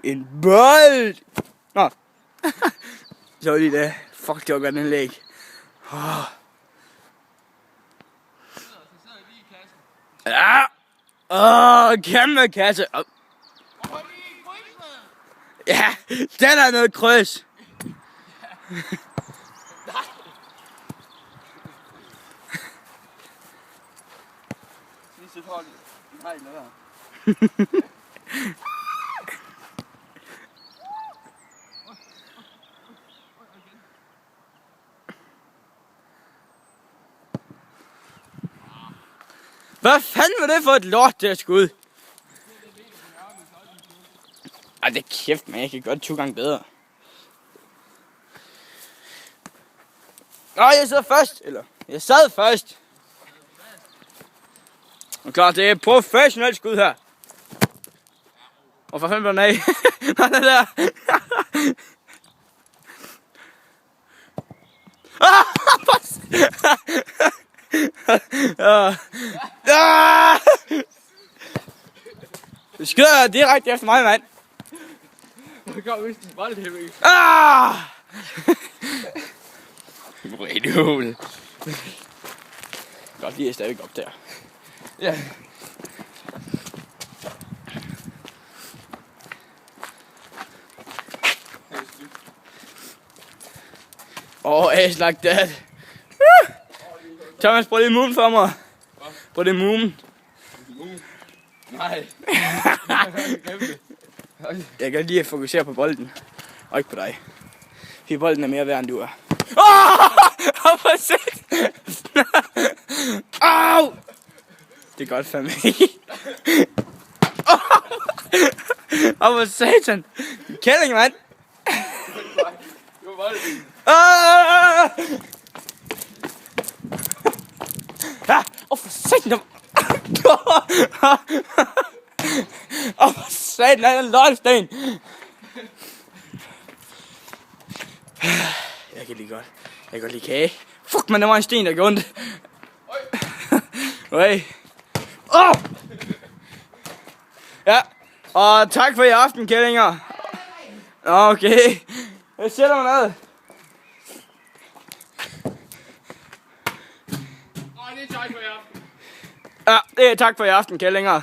En bold! Nå. Så var lige det. Fuck, det var godt en læg. Ja! Kæmpe kasse! Ja, den er noget kryds! Hvad fanden var det for et lort, der skud? Ej, det er kæft, man. Jeg kan godt 2 gange bedre. Nå, jeg sidder først. Eller, jeg sad først. Og klart, det er et professionelt skud her. Og for fanden var den af? Nej, den der. Du skyder direkte efter mig, mand. Jeg kan vist en bold her, ikke? Redhul. Godt lige er stadig op der. Ja. It's like that. Thomas, prøv lige moon for mig. Prøv lige moon. Nej. Jeg kan lige at fokusere på bolden. Og ikke på dig. Fordi bolden er mere værd, end du er. Hvor sat! Au! Det er godt fandme. Hvor satan! Kælling, mand! Det var bolden. For satan! For satan, han er en lortesten! Jeg kan lige godt. Jeg kan godt lide kage. Fuck, man, der var en sten, der gjorde ondt. Okay. Ja, og tak for i aften, kællinger. Okay. Jeg sætter mig ned. Det er tak for i aften. Ja, det er tak for i aften, kællinger.